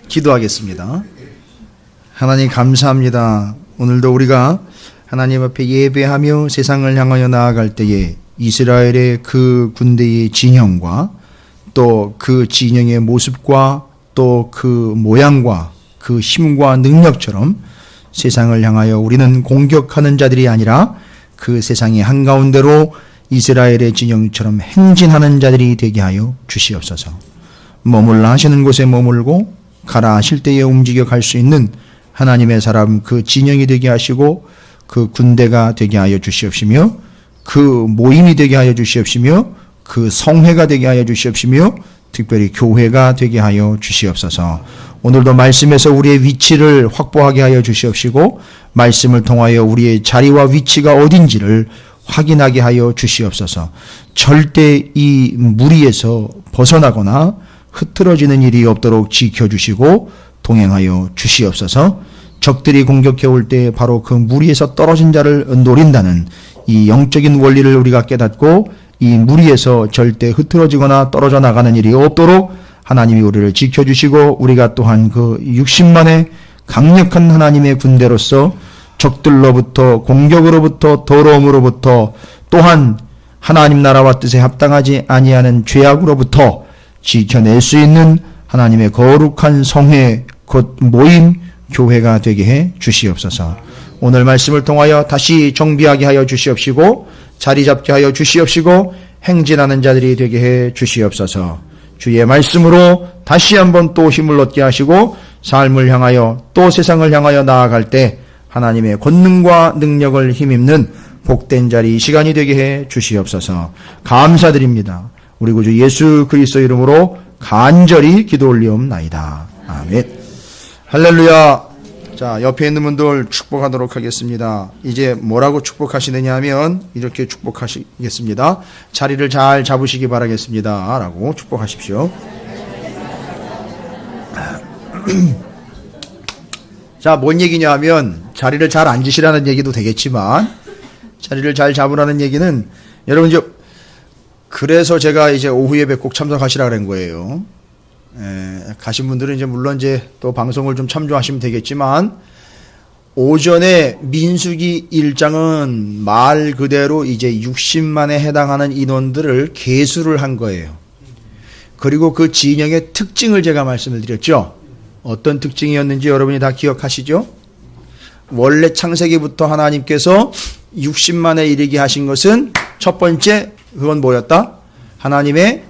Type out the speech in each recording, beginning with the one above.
기도하겠습니다. 하나님 감사합니다. 오늘도 우리가 하나님 앞에 예배하며 세상을 향하여 나아갈 때에 이스라엘의 그 군대의 진영과 또 그 진영의 모습과 또 그 모양과 그 힘과 능력처럼 세상을 향하여 우리는 공격하는 자들이 아니라 그 세상의 한가운데로 이스라엘의 진영처럼 행진하는 자들이 되게 하여 주시옵소서. 머물라 하시는 곳에 머물고 가라 하실 때에 움직여 갈 수 있는 하나님의 사람 그 진영이 되게 하시고 그 군대가 되게 하여 주시옵시며 그 모임이 되게 하여 주시옵시며 그 성회가 되게 하여 주시옵시며 특별히 교회가 되게 하여 주시옵소서. 오늘도 말씀에서 우리의 위치를 확보하게 하여 주시옵시고 말씀을 통하여 우리의 자리와 위치가 어딘지를 확인하게 하여 주시옵소서. 절대 이 무리에서 벗어나거나 흐트러지는 일이 없도록 지켜주시고 동행하여 주시옵소서. 적들이 공격해 올 때 바로 그 무리에서 떨어진 자를 노린다는 이 영적인 원리를 우리가 깨닫고 이 무리에서 절대 흐트러지거나 떨어져 나가는 일이 없도록 하나님이 우리를 지켜주시고 우리가 또한 그 60만의 강력한 하나님의 군대로서 적들로부터 공격으로부터 더러움으로부터 또한 하나님 나라와 뜻에 합당하지 아니하는 죄악으로부터 지켜낼 수 있는 하나님의 거룩한 성회 곧 모임 교회가 되게 해 주시옵소서. 오늘 말씀을 통하여 다시 정비하게 하여 주시옵시고 자리 잡게 하여 주시옵시고 행진하는 자들이 되게 해 주시옵소서. 주의 말씀으로 다시 한번 또 힘을 얻게 하시고 삶을 향하여 또 세상을 향하여 나아갈 때 하나님의 권능과 능력을 힘입는 복된 자리 이 시간이 되게 해 주시옵소서. 감사드립니다. 우리 구주 예수 그리스도 이름으로 간절히 기도 올리옵나이다. 아멘. 할렐루야. 자, 옆에 있는 분들 축복하도록 하겠습니다. 이제 뭐라고 축복하시느냐 하면 이렇게 축복하시겠습니다. 자리를 잘 잡으시기 바라겠습니다. 라고 축복하십시오. 자, 뭔 얘기냐 하면 자리를 잘 앉으시라는 얘기도 되겠지만 자리를 잘 잡으라는 얘기는 여러분 이제 그래서 제가 이제 오후 예배 꼭 참석하시라 그런 거예요. 가신 분들은 이제 물론 이제 또 방송을 좀 참조하시면 되겠지만 오전에 민수기 1장은 말 그대로 이제 60만에 해당하는 인원들을 계수를 한 거예요. 그리고 그 진영의 특징을 제가 말씀을 드렸죠. 어떤 특징이었는지 여러분이 다 기억하시죠? 원래 창세기부터 하나님께서 60만에 이르게 하신 것은 첫 번째 그건 뭐였다? 하나님의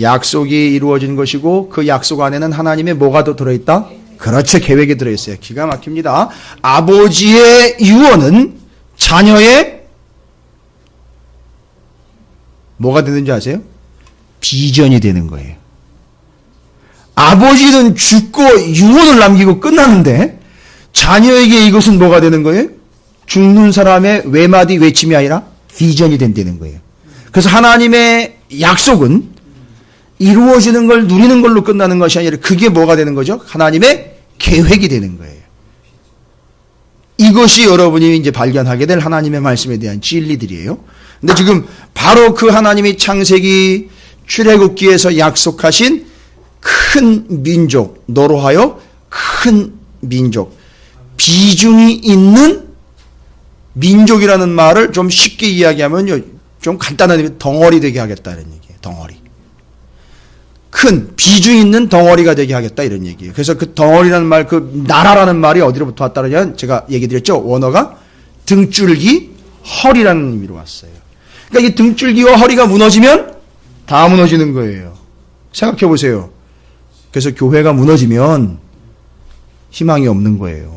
약속이 이루어진 것이고 그 약속 안에는 하나님의 뭐가 더 들어있다? 그렇죠. 계획이 들어있어요. 기가 막힙니다. 아버지의 유언은 자녀의 뭐가 되는지 아세요? 비전이 되는 거예요. 아버지는 죽고 유언을 남기고 끝나는데 자녀에게 이것은 뭐가 되는 거예요? 죽는 사람의 외마디 외침이 아니라 비전이 된다는 거예요. 그래서 하나님의 약속은 이루어지는 걸 누리는 걸로 끝나는 것이 아니라 그게 뭐가 되는 거죠? 하나님의 계획이 되는 거예요. 이것이 여러분이 이제 발견하게 될 하나님의 말씀에 대한 진리들이에요. 근데 지금 바로 그 하나님이 창세기 출애굽기에서 약속하신 큰 민족, 너로 하여 큰 민족, 비중이 있는 민족이라는 말을 좀 쉽게 이야기하면요, 좀 간단한 의미, 덩어리 되게 하겠다는 얘기예요. 덩어리. 큰 비중 있는 덩어리가 되게 하겠다 이런 얘기예요. 그래서 그 덩어리라는 말, 그 나라라는 말이 어디로부터 왔다느냐 제가 얘기 드렸죠. 원어가 등줄기, 허리라는 의미로 왔어요. 그러니까 이 등줄기와 허리가 무너지면 다 무너지는 거예요. 생각해 보세요. 그래서 교회가 무너지면 희망이 없는 거예요.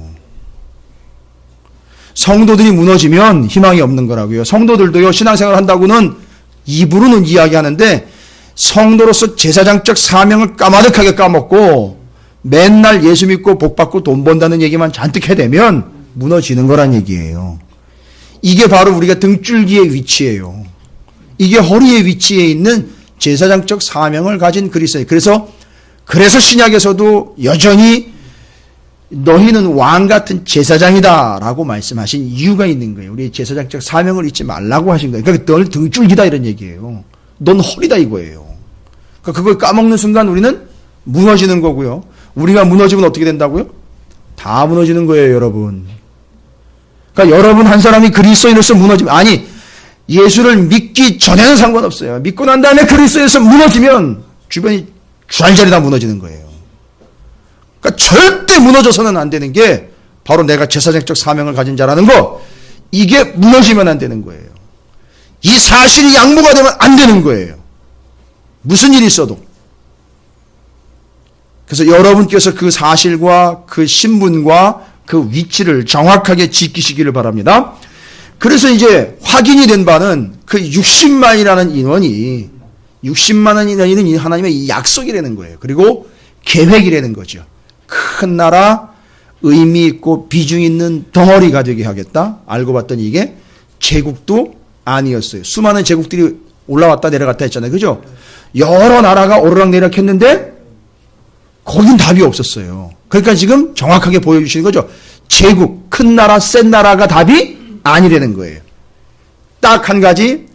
성도들이 무너지면 희망이 없는 거라고요. 성도들도요, 신앙생활 한다고는 입으로는 이야기하는데 성도로서 제사장적 사명을 까마득하게 까먹고 맨날 예수 믿고 복 받고 돈 번다는 얘기만 잔뜩 해대면 무너지는 거란 얘기예요. 이게 바로 우리가 등줄기의 위치예요. 이게 허리의 위치에 있는 제사장적 사명을 가진 그리스도예요. 그래서 신약에서도 여전히 너희는 왕 같은 제사장이다 라고 말씀하신 이유가 있는 거예요. 우리 제사장적 사명을 잊지 말라고 하신 거예요. 그러니까 널 등줄기다 이런 얘기예요. 넌 허리다 이거예요. 그러니까 그걸 까먹는 순간 우리는 무너지는 거고요. 우리가 무너지면 어떻게 된다고요? 다 무너지는 거예요, 여러분. 그러니까 여러분 한 사람이 그리스도인으로서 무너지면, 아니, 예수를 믿기 전에는 상관없어요. 믿고 난 다음에 그리스도에서 무너지면 주변이 쥐알자리 다 무너지는 거예요. 그러니까 절대 무너져서는 안 되는 게 바로 내가 제사장적 사명을 가진 자라는 거, 이게 무너지면 안 되는 거예요. 이 사실이 양보가 되면 안 되는 거예요. 무슨 일이 있어도. 그래서 여러분께서 그 사실과 그 신분과 그 위치를 정확하게 지키시기를 바랍니다. 그래서 이제 확인이 된 바는 그 60만이라는 인원이 60만원 인원이 하나님의 약속이라는 거예요. 그리고 계획이라는 거죠. 큰 나라, 의미 있고 비중 있는 덩어리가 되게 하겠다. 알고 봤더니 이게 제국도 아니었어요. 수많은 제국들이 올라왔다 내려갔다 했잖아요. 그죠? 여러 나라가 오르락내리락 했는데 거긴 답이 없었어요. 그러니까 지금 정확하게 보여주시는 거죠. 제국, 큰 나라, 센 나라가 답이 아니라는 거예요. 딱 한 가지,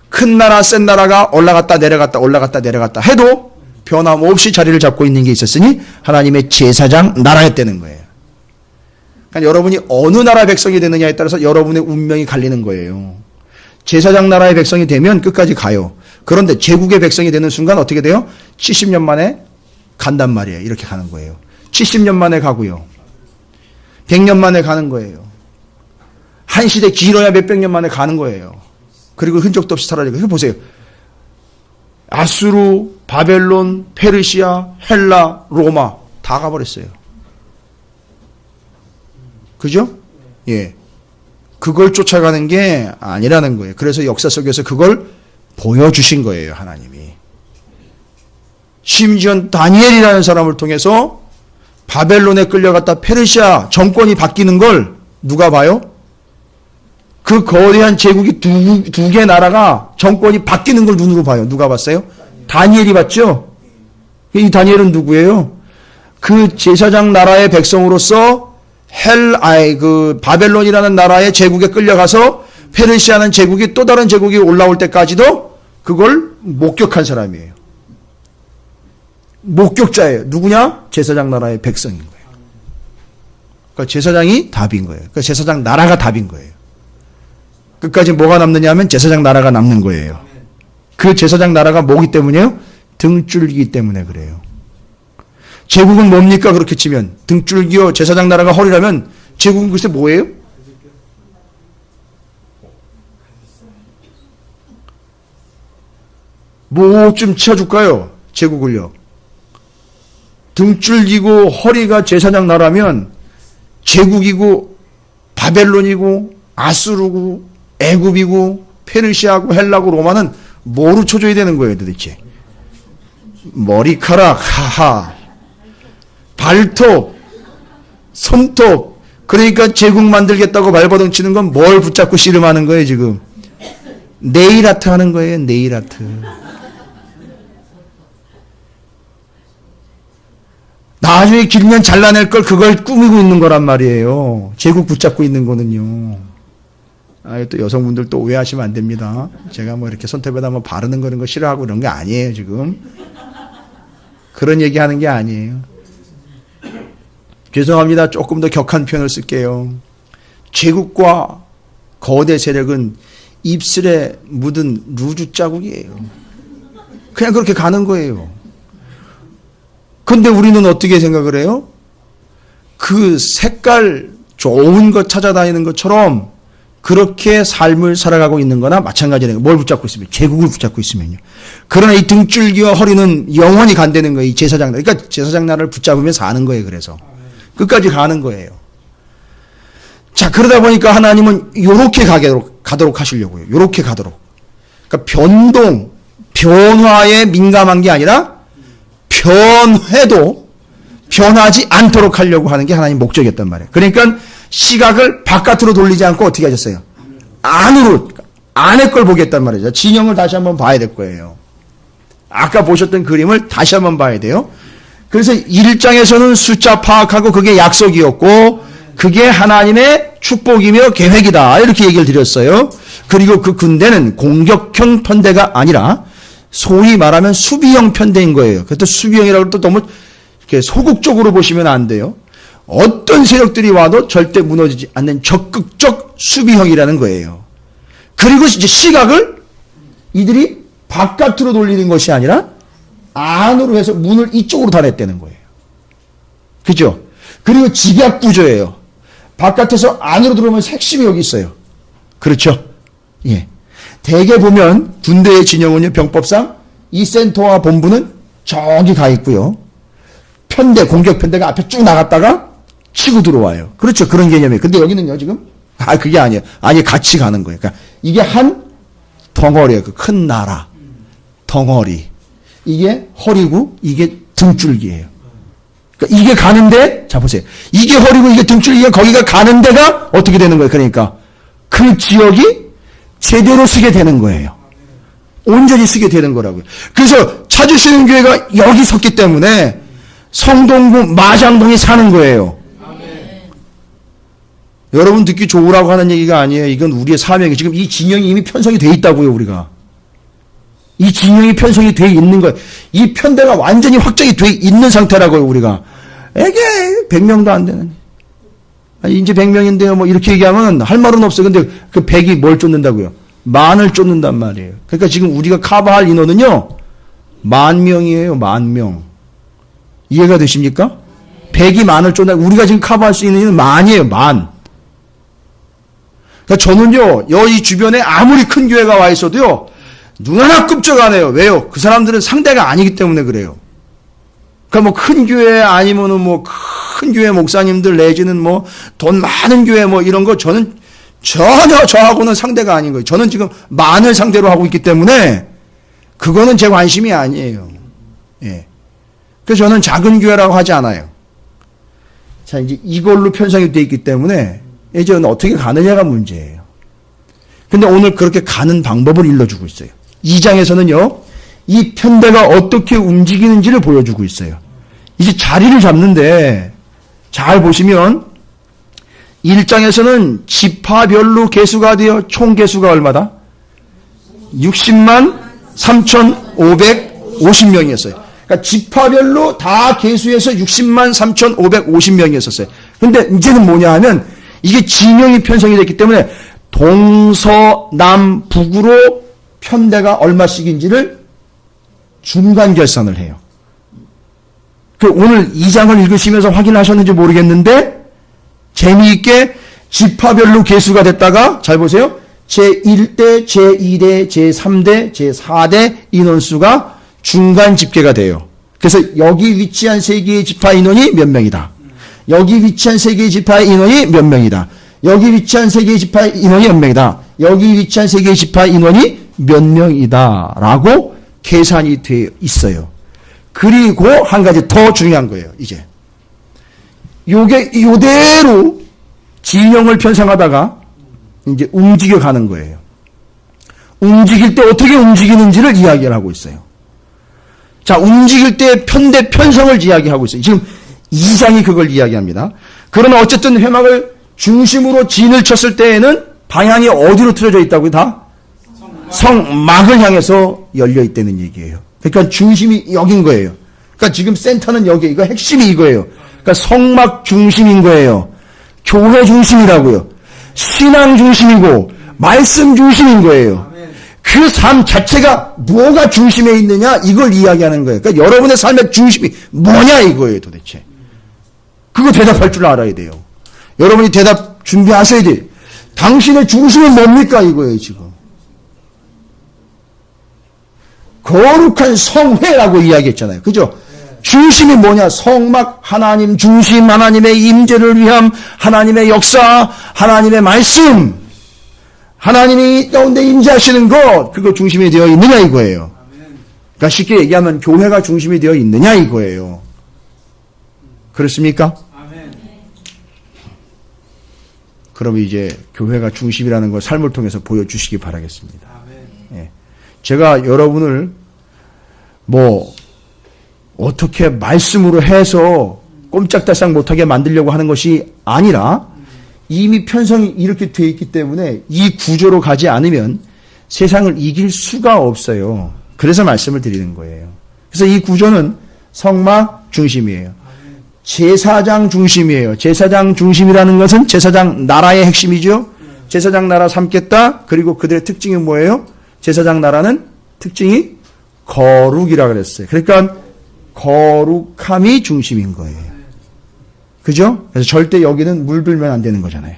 큰 나라, 센 나라가 올라갔다 내려갔다 올라갔다 내려갔다 해도 변함없이 자리를 잡고 있는 게 있었으니 하나님의 제사장 나라였다는 거예요. 그러니까 여러분이 어느 나라 백성이 되느냐에 따라서 여러분의 운명이 갈리는 거예요. 제사장 나라의 백성이 되면 끝까지 가요. 그런데 제국의 백성이 되는 순간 어떻게 돼요? 70년 만에 간단 말이에요. 이렇게 가는 거예요. 70년 만에 가고요. 100년 만에 가는 거예요. 한 시대 길어야 몇백 년 만에 가는 거예요. 그리고 흔적도 없이 사라지고. 그래서 보세요. 아수르, 바벨론, 페르시아, 헬라, 로마 다 가버렸어요. 그죠? 예. 그걸 쫓아가는 게 아니라는 거예요. 그래서 역사 속에서 그걸 보여주신 거예요, 하나님이. 심지어 다니엘이라는 사람을 통해서 바벨론에 끌려갔다 페르시아 정권이 바뀌는 걸 누가 봐요? 그 거대한 제국이 두 개 나라가 정권이 바뀌는 걸 눈으로 봐요. 누가 봤어요? 다니엘이 봤죠? 이 다니엘은 누구예요? 그 제사장 나라의 백성으로서 바벨론이라는 나라의 제국에 끌려가서 페르시아는 제국이 또 다른 제국이 올라올 때까지도 그걸 목격한 사람이에요. 목격자예요. 누구냐? 제사장 나라의 백성인 거예요. 그러니까 제사장이 답인 거예요. 그러니까 제사장 나라가 답인 거예요. 끝까지 뭐가 남느냐 하면 제사장 나라가 남는 거예요. 그 제사장 나라가 뭐기 때문이에요? 등줄기이기 때문에 그래요. 제국은 뭡니까? 그렇게 치면 등줄기요 제사장 나라가 허리라면 제국은 글쎄 뭐예요? 뭐 좀 치워줄까요? 제국을요. 등줄기고 허리가 제사장 나라면 제국이고 바벨론이고 아수르고 애굽이고 페르시아고 헬라고 로마는 뭐로 쳐줘야 되는 거예요 도대체? 머리카락, 하하, 발톱, 손톱. 그러니까 제국 만들겠다고 발버둥 치는 건 뭘 붙잡고 씨름하는 거예요 지금? 네일 아트 하는 거예요. 네일 아트. 나중에 길면 잘라낼 걸 그걸 꾸미고 있는 거란 말이에요. 제국 붙잡고 있는 거는요. 또 여성분들 또 오해하시면 안 됩니다. 제가 뭐 이렇게 손톱에다 뭐 바르는 그런 거 싫어하고 이런 게 아니에요 지금. 그런 얘기 하는 게 아니에요. 죄송합니다. 조금 더 격한 표현을 쓸게요. 제국과 거대 세력은 입술에 묻은 루즈 자국이에요. 그냥 그렇게 가는 거예요. 근데 우리는 어떻게 생각을 해요? 그 색깔 좋은 거 찾아다니는 것처럼 그렇게 삶을 살아가고 있는 거나 마찬가지예요. 뭘 붙잡고 있으면? 제국을 붙잡고 있으면요. 그러나 이 등줄기와 허리는 영원히 간다는 거예요. 이 제사장 나라. 그러니까 제사장 나라를 붙잡으면 사는 거예요. 그래서. 끝까지 가는 거예요. 자, 그러다 보니까 하나님은 요렇게 가도록 하시려고요. 요렇게 가도록. 그러니까 변화에 민감한 게 아니라 변해도 변하지 않도록 하려고 하는 게 하나님 목적이었단 말이에요. 그러니까 시각을 바깥으로 돌리지 않고 어떻게 하셨어요? 안으로, 안의 걸 보겠단 말이죠. 진영을 다시 한번 봐야 될 거예요. 아까 보셨던 그림을 다시 한번 봐야 돼요. 그래서 1장에서는 숫자 파악하고 그게 약속이었고 그게 하나님의 축복이며 계획이다. 이렇게 얘기를 드렸어요. 그리고 그 군대는 공격형 편대가 아니라 소위 말하면 수비형 편대인 거예요. 그것도 수비형이라고 또 너무 소극적으로 보시면 안 돼요. 어떤 세력들이 와도 절대 무너지지 않는 적극적 수비형이라는 거예요. 그리고 이제 시각을 이들이 바깥으로 돌리는 것이 아니라 안으로 해서 문을 이쪽으로 닫았다는 거예요. 그죠? 그리고 집약 구조예요. 바깥에서 안으로 들어오면 핵심이 여기 있어요. 그렇죠? 예. 대개 보면 군대의 진영은요, 병법상 이 센터와 본부는 저기 가 있고요. 편대, 공격 편대가 앞에 쭉 나갔다가 치고 들어와요. 그렇죠. 그런 개념이에요. 근데 여기는요, 지금? 그게 아니에요. 아니, 같이 가는 거예요. 그러니까 이게 한 덩어리예요. 그 큰 나라. 덩어리. 이게 허리고, 이게 등줄기예요. 그러니까 이게 가는데, 자, 보세요. 이게 허리고, 이게 등줄기가 거기가 가는 데가 어떻게 되는 거예요? 그러니까 그 지역이 제대로 쓰게 되는 거예요. 온전히 쓰게 되는 거라고요. 그래서 찾으시는 교회가 여기 섰기 때문에 성동구 마장동이 사는 거예요. 여러분 듣기 좋으라고 하는 얘기가 아니에요. 이건 우리의 사명이 지금 이 진영이 이미 편성이 돼 있다고요. 우리가 이 진영이 편성이 돼 있는 거예요. 이 편대가 완전히 확정이 돼 있는 상태라고요. 우리가 에게 100명도 안 되는 이제 100명인데요. 뭐 이렇게 얘기하면 할 말은 없어요. 근데 그 100이 뭘 쫓는다고요? 만을 쫓는단 말이에요. 그러니까 지금 우리가 커버할 인원은요 10,000명이에요. 10,000명. 이해가 되십니까? 100이 만을 쫓는다. 우리가 지금 커버할 수 있는 인원은 만이에요. 만. 그러니까 저는요, 이 주변에 아무리 큰 교회가 와 있어도요, 눈 하나 끔찍 안 해요. 왜요? 그 사람들은 상대가 아니기 때문에 그래요. 그러니까 뭐 큰 교회 아니면은 뭐 큰 교회 목사님들 내지는 뭐 돈 많은 교회 뭐 이런 거 저는 전혀 저하고는 상대가 아닌 거예요. 저는 지금 만을 상대로 하고 있기 때문에 그거는 제 관심이 아니에요. 예. 그래서 저는 작은 교회라고 하지 않아요. 자, 이제 이걸로 편성이 되어 있기 때문에 이제 어떻게 가느냐가 문제예요. 근데 오늘 그렇게 가는 방법을 일러주고 있어요. 2장에서는요, 이 편대가 어떻게 움직이는지를 보여주고 있어요. 이제 자리를 잡는데, 잘 보시면, 1장에서는 지파별로 계수가 되어 총 계수가 얼마다? 60만 3,550명이었어요. 그러니까 지파별로 다 계수해서 60만 3,550명이었어요. 근데 이제는 뭐냐 하면, 이게 진영이 편성이 됐기 때문에 동서남북으로 편대가 얼마씩인지를 중간 결산을 해요. 오늘 2장을 읽으시면서 확인하셨는지 모르겠는데 재미있게 지파별로 계수가 됐다가 잘 보세요. 제1대, 제2대, 제3대, 제4대 인원수가 중간 집계가 돼요. 그래서 여기 위치한 세 개의 지파 인원이 몇 명이다. 여기 위치한 세 개의 지파의 인원이 몇 명이다. 여기 위치한 세 개의 지파의 인원이 몇 명이다. 여기 위치한 세 개의 지파의 인원이 몇 명이다. 라고 계산이 되어 있어요. 그리고 한 가지 더 중요한 거예요. 이제 요게 이대로 진영을 편성하다가 이제 움직여가는 거예요. 움직일 때 어떻게 움직이는지를 이야기를 하고 있어요. 자, 움직일 때 편대 편성을 이야기하고 있어요. 지금 2장이 그걸 이야기합니다. 그러나 어쨌든 회막을 중심으로 진을 쳤을 때에는 방향이 어디로 틀어져 있다고요? 다? 성막을 향해서 열려 있다는 얘기예요. 그러니까 중심이 여긴 거예요. 그러니까 지금 센터는 여기, 이거 핵심이 이거예요. 그러니까 성막 중심인 거예요. 교회 중심이라고요. 신앙 중심이고 말씀 중심인 거예요. 그 삶 자체가 뭐가 중심에 있느냐 이걸 이야기하는 거예요. 그러니까 여러분의 삶의 중심이 뭐냐 이거예요 도대체. 그거 대답할 줄 알아야 돼요. 여러분이 대답 준비하셔야 돼요. 당신의 중심은 뭡니까 이거예요 지금. 거룩한 성회라고 이야기했잖아요. 그죠? 중심이 뭐냐? 성막 하나님 중심, 하나님의 임재를 위함, 하나님의 역사, 하나님의 말씀, 하나님이 가운데 임재하시는 것, 그거 중심이 되어 있느냐 이거예요. 그러니까 쉽게 얘기하면 교회가 중심이 되어 있느냐 이거예요. 그렇습니까? 그럼 이제 교회가 중심이라는 걸 삶을 통해서 보여주시기 바라겠습니다. 예. 제가 여러분을 뭐 어떻게 말씀으로 해서 꼼짝달싹 못하게 만들려고 하는 것이 아니라 이미 편성이 이렇게 되어 있기 때문에 이 구조로 가지 않으면 세상을 이길 수가 없어요. 그래서 말씀을 드리는 거예요. 그래서 이 구조는 성막 중심이에요. 제사장 중심이에요. 제사장 중심이라는 것은 제사장 나라의 핵심이죠. 제사장 나라 삼겠다. 그리고 그들의 특징이 뭐예요? 제사장 나라는 특징이 거룩이라 그랬어요. 그러니까 거룩함이 중심인 거예요. 그죠? 그래서 절대 여기는 물들면 안 되는 거잖아요.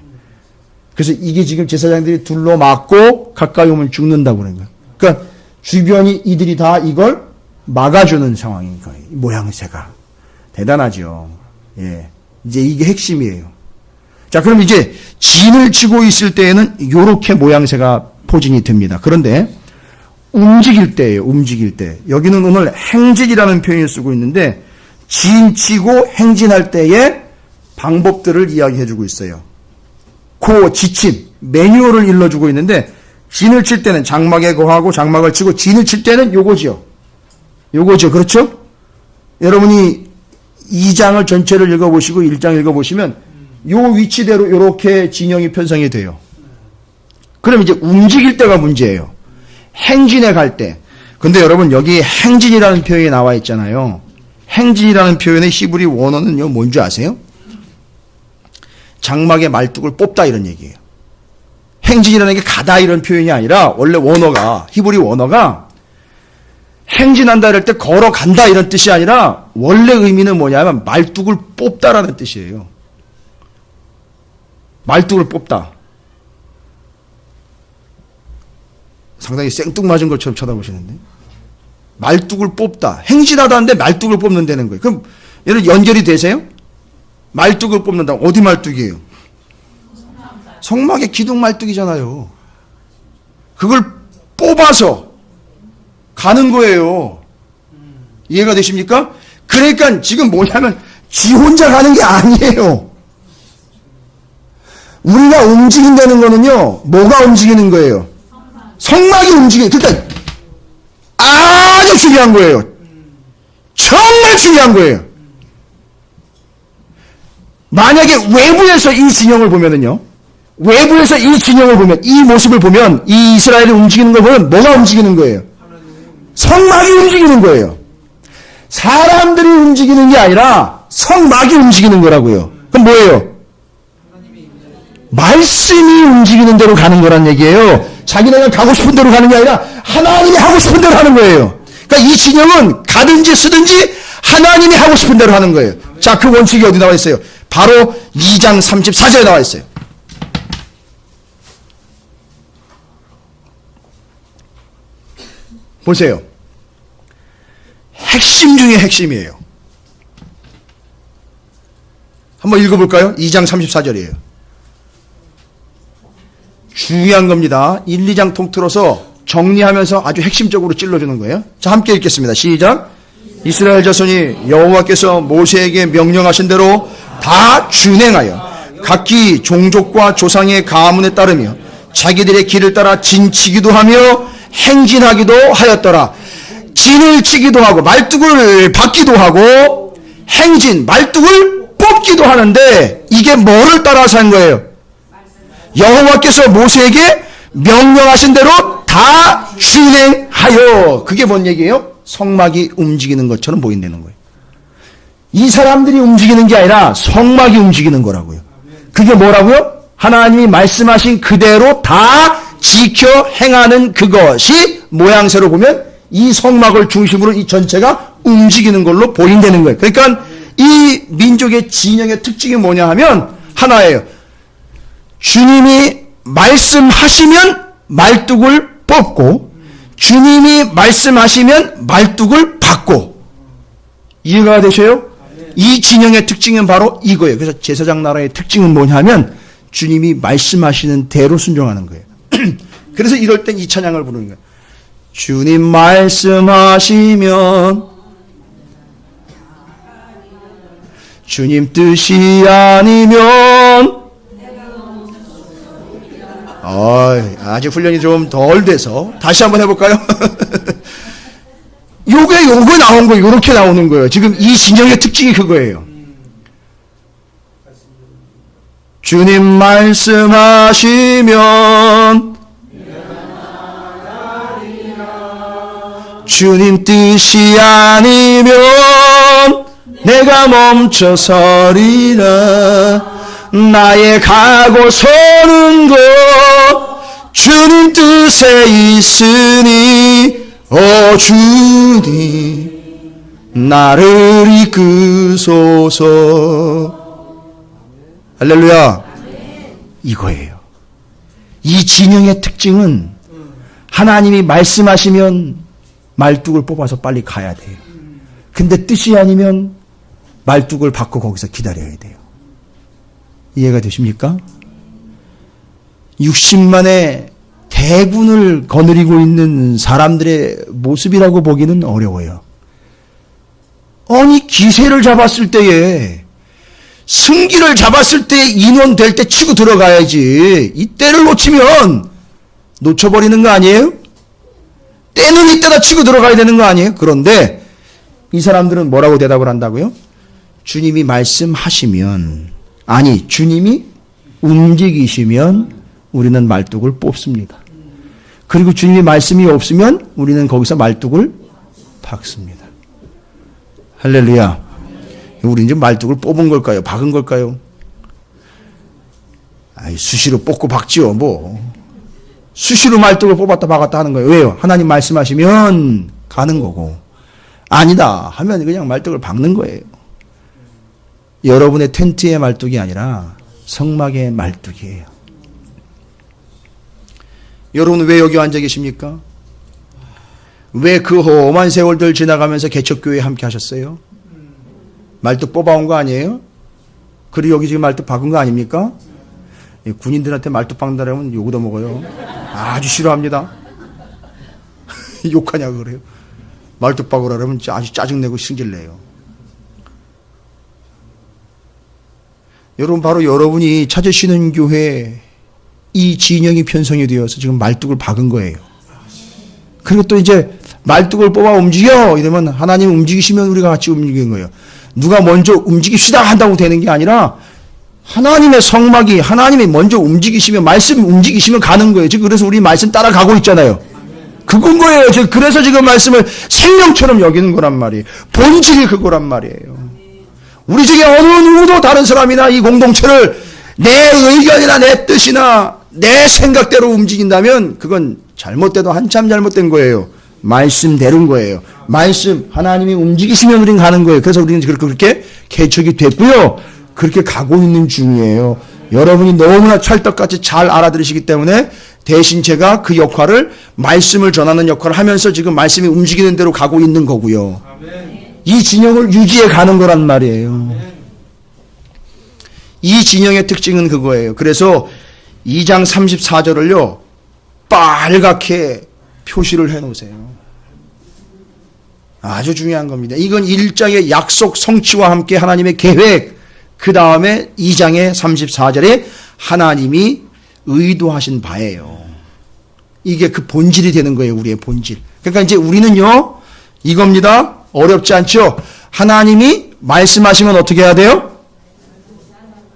그래서 이게 지금 제사장들이 둘러막고 가까이 오면 죽는다고 그러는 거예요. 그러니까 주변이 이들이 다 이걸 막아주는 상황인 거예요. 모양새가. 대단하죠. 예. 이제 이게 핵심이에요. 자, 그럼 이제 진을 치고 있을 때에는 요렇게 모양새가 포진이 됩니다. 그런데 움직일 때예요. 움직일 때. 여기는 오늘 행진이라는 표현을 쓰고 있는데 진 치고 행진할 때의 방법들을 이야기해 주고 있어요. 그 지침, 매뉴얼을 일러주고 있는데 진을 칠 때는 장막에 거하고 장막을 치고 진을 칠 때는 요거죠. 요거죠. 그렇죠? 여러분이 2장을 전체를 읽어보시고 1장 읽어보시면 요 위치대로 이렇게 진영이 편성이 돼요. 그럼 이제 움직일 때가 문제예요. 행진에 갈 때. 근데 여러분 여기 행진이라는 표현이 나와 있잖아요. 행진이라는 표현의 히브리 원어는요 뭔지 아세요? 장막의 말뚝을 뽑다 이런 얘기예요. 행진이라는 게 가다 이런 표현이 아니라 원래 원어가 히브리 원어가 행진한다 이럴 때 걸어간다 이런 뜻이 아니라 원래 의미는 뭐냐면 말뚝을 뽑다라는 뜻이에요. 말뚝을 뽑다. 상당히 생뚱맞은 것처럼 쳐다보시는데 말뚝을 뽑다. 행진하다는데 말뚝을 뽑는다는 거예요. 그럼 얘는 연결이 되세요? 말뚝을 뽑는다. 어디 말뚝이에요? 성막의 기둥 말뚝이잖아요. 그걸 뽑아서 가는 거예요. 이해가 되십니까? 그러니까 지금 뭐냐면 지 혼자 가는 게 아니에요. 우리가 움직인다는 거는요. 뭐가 움직이는 거예요? 성막이 움직이는. 그러니까 아주 중요한 거예요. 정말 중요한 거예요. 만약에 외부에서 이 진영을 보면은요. 외부에서 이 진영을 보면 이 모습을 보면 이 이스라엘이 움직이는 걸 보면 뭐가 움직이는 거예요? 성막이 움직이는 거예요. 사람들이 움직이는 게 아니라 성막이 움직이는 거라고요. 그럼 뭐예요? 말씀이 움직이는 대로 가는 거란 얘기예요. 자기네가 가고 싶은 대로 가는 게 아니라 하나님이 하고 싶은 대로 하는 거예요. 그러니까 이 진영은 가든지 쓰든지 하나님이 하고 싶은 대로 하는 거예요. 자, 그 원칙이 어디 나와 있어요? 바로 2장 34절에 나와 있어요. 보세요. 핵심 중에 핵심이에요. 한번 읽어볼까요? 2장 34절이에요. 중요한 겁니다. 1, 2장 통틀어서 정리하면서 아주 핵심적으로 찔러주는 거예요. 자, 함께 읽겠습니다. 시작. 이스라엘 자손이 여호와께서 모세에게 명령하신 대로 다 준행하여 각기 종족과 조상의 가문에 따르며 자기들의 길을 따라 진치기도 하며 행진하기도 하였더라. 진을 치기도 하고 말뚝을 받기도 하고 행진, 말뚝을 뽑기도 하는데 이게 뭐를 따라서 한 거예요? 여호와께서 모세에게 명령하신 대로 다 준행하여. 그게 뭔 얘기예요? 성막이 움직이는 것처럼 보인다는 거예요. 이 사람들이 움직이는 게 아니라 성막이 움직이는 거라고요. 그게 뭐라고요? 하나님이 말씀하신 그대로 다 지켜 행하는 그것이 모양새로 보면 이 성막을 중심으로 이 전체가 움직이는 걸로 보인다는 거예요. 그러니까 이 민족의 진영의 특징이 뭐냐 하면 하나예요. 주님이 말씀하시면 말뚝을 뽑고 주님이 말씀하시면 말뚝을 받고. 이해가 되셔요? 이 진영의 특징은 바로 이거예요. 그래서 제사장 나라의 특징은 뭐냐 하면 주님이 말씀하시는 대로 순종하는 거예요. 그래서 이럴 땐 이 찬양을 부르는 거예요. 주님 말씀하시면 주님 뜻이 아니면 아직 훈련이 좀 덜 돼서 다시 한번 해볼까요? 요게 나온 거예요. 요렇게 나오는 거예요. 지금 이 진영의 특징이 그거예요. 주님 말씀하시면 주님 뜻이 아니면 내가 멈춰서리라. 나의 가고 서는 곳 주님 뜻에 있으니 오 주님 나를 이끄소서. 할렐루야. 이거예요. 이 진영의 특징은 하나님이 말씀하시면 말뚝을 뽑아서 빨리 가야 돼요. 근데 뜻이 아니면 말뚝을 받고 거기서 기다려야 돼요. 이해가 되십니까? 60만의 대군을 거느리고 있는 사람들의 모습이라고 보기는 어려워요. 아니 기세를 잡았을 때에 승기를 잡았을 때 인원 될 때 치고 들어가야지. 이 때를 놓치면 놓쳐버리는 거 아니에요? 때는 이때다 치고 들어가야 되는 거 아니에요? 그런데 이 사람들은 뭐라고 대답을 한다고요? 주님이 말씀하시면, 아니 주님이 움직이시면 우리는 말뚝을 뽑습니다. 그리고 주님이 말씀이 없으면 우리는 거기서 말뚝을 박습니다. 할렐루야. 우리 이제 말뚝을 뽑은 걸까요? 박은 걸까요? 아이, 수시로 뽑고 박지요, 뭐. 수시로 말뚝을 뽑았다 박았다 하는 거예요. 왜요? 하나님 말씀하시면 가는 거고, 아니다 하면 그냥 말뚝을 박는 거예요. 여러분의 텐트의 말뚝이 아니라 성막의 말뚝이에요. 여러분 왜 여기 앉아 계십니까? 왜 그 험한 세월들 지나가면서 개척교회에 함께 하셨어요? 말뚝 뽑아온 거 아니에요? 그리고 여기 지금 말뚝 박은 거 아닙니까? 군인들한테 말뚝 박는다면 욕 얻어먹어요. 아주 싫어합니다. 욕하냐고 그래요. 말뚝 박으라 그러면 아주 짜증내고 승질내요. 여러분 바로 여러분이 찾으시는 교회 이 진영이 편성이 되어서 지금 말뚝을 박은 거예요. 그리고 또 이제 말뚝을 뽑아 움직여 이러면 하나님 움직이시면 우리가 같이 움직이는 거예요. 누가 먼저 움직입시다 한다고 되는 게 아니라 하나님의 성막이 하나님이 먼저 움직이시면 말씀이 움직이시면 가는 거예요. 지금 그래서 우리 말씀 따라가고 있잖아요. 그건 거예요. 그래서 지금 말씀을 생명처럼 여기는 거란 말이에요. 본질이 그거란 말이에요. 우리 중에 어느 누구도 다른 사람이나 이 공동체를 내 의견이나 내 뜻이나 내 생각대로 움직인다면 그건 잘못돼도 한참 잘못된 거예요. 말씀대로인 거예요. 말씀 하나님이 움직이시면 우리는 가는 거예요. 그래서 우리는 그렇게 개척이 됐고요. 그렇게 가고 있는 중이에요. 여러분이 너무나 찰떡같이 잘 알아들으시기 때문에 대신 제가 그 역할을 말씀을 전하는 역할을 하면서 지금 말씀이 움직이는 대로 가고 있는 거고요. 이 진영을 유지해 가는 거란 말이에요. 이 진영의 특징은 그거예요. 그래서 2장 34절을요 빨갛게 표시를 해놓으세요. 아주 중요한 겁니다. 이건 1장의 약속 성취와 함께 하나님의 계획, 그 다음에 2장의 34절에 하나님이 의도하신 바예요. 이게 그 본질이 되는 거예요. 우리의 본질. 그러니까 이제 우리는요 이겁니다. 어렵지 않죠? 하나님이 말씀하시면 어떻게 해야 돼요?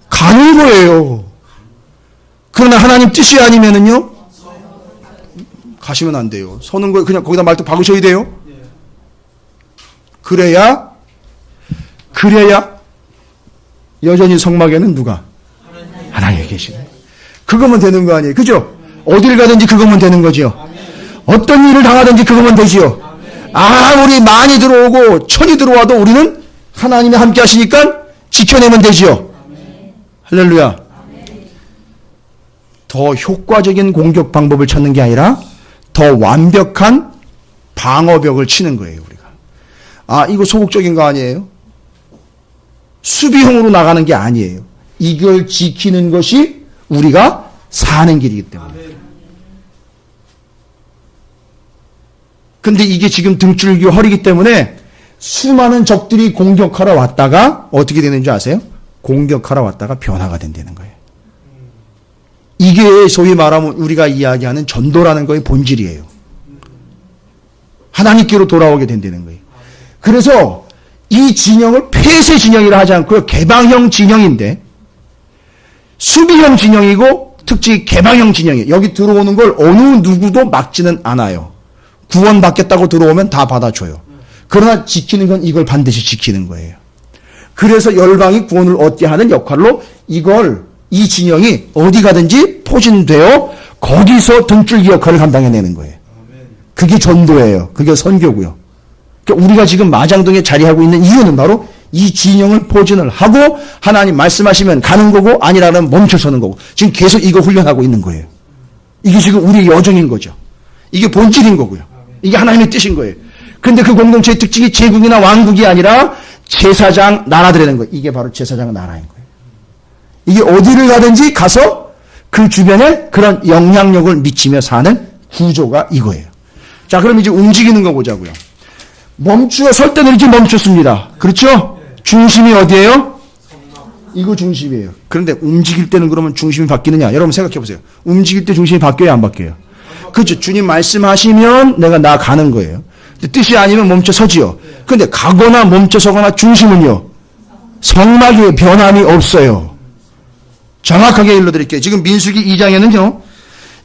가는 거예요. 그러나 하나님 뜻이 아니면은요 가시면 안 돼요. 서는 거예요. 그냥 거기다 말뚝 박으셔야 돼요. 그래야 여전히 성막에는 누가? 하나님이 계시네. 그거면 되는 거 아니에요. 그죠? 어딜 가든지 그거면 되는 거지요. 어떤 일을 당하든지 그거면 되지요. 아무리 많이 들어오고 천이 들어와도 우리는 하나님이 함께 하시니까 지켜내면 되지요. 할렐루야. 더 효과적인 공격 방법을 찾는 게 아니라 더 완벽한 방어벽을 치는 거예요. 우리가. 아, 이거 소극적인 거 아니에요? 수비형으로 나가는 게 아니에요. 이걸 지키는 것이 우리가 사는 길이기 때문에. 근데 이게 지금 등줄기 허리기 때문에 수많은 적들이 공격하러 왔다가 어떻게 되는지 아세요? 공격하러 왔다가 변화가 된다는 거예요. 이게 소위 말하면 우리가 이야기하는 전도라는 거의 본질이에요. 하나님께로 돌아오게 된다는 거예요. 그래서 이 진영을 폐쇄 진영이라 하지 않고요. 개방형 진영인데 수비형 진영이고 특히 개방형 진영이에요. 여기 들어오는 걸 어느 누구도 막지는 않아요. 구원받겠다고 들어오면 다 받아줘요. 그러나 지키는 건 이걸 반드시 지키는 거예요. 그래서 열방이 구원을 얻게 하는 역할로 이 진영이 어디 가든지 포진되어 거기서 등줄기 역할을 감당해내는 거예요. 그게 전도예요. 그게 선교고요. 그러니까 우리가 지금 마장동에 자리하고 있는 이유는 바로 이 진영을 포진을 하고 하나님 말씀하시면 가는 거고 아니라면 멈춰서는 거고 지금 계속 이거 훈련하고 있는 거예요. 이게 지금 우리의 여정인 거죠. 이게 본질인 거고요. 이게 하나님의 뜻인 거예요. 근데 그 공동체의 특징이 제국이나 왕국이 아니라 제사장 나라들이라는 거예요. 이게 바로 제사장 나라인 거예요. 이게 어디를 가든지 가서 그 주변에 그런 영향력을 미치며 사는 구조가 이거예요. 자, 그럼 이제 움직이는 거 보자고요. 멈추어 설 때는 이렇게 멈췄습니다. 그렇죠? 중심이 어디예요? 이거 중심이에요. 그런데 움직일 때는 그러면 중심이 바뀌느냐? 여러분 생각해 보세요. 움직일 때 중심이 바뀌어요, 안 바뀌어요? 그렇죠. 주님 말씀하시면 내가 나가는 거예요. 뜻이 아니면 멈춰 서지요. 그런데 가거나 멈춰 서거나 중심은요. 성막의 변함이 없어요. 정확하게 일러드릴게요. 지금 민수기 2장에는요.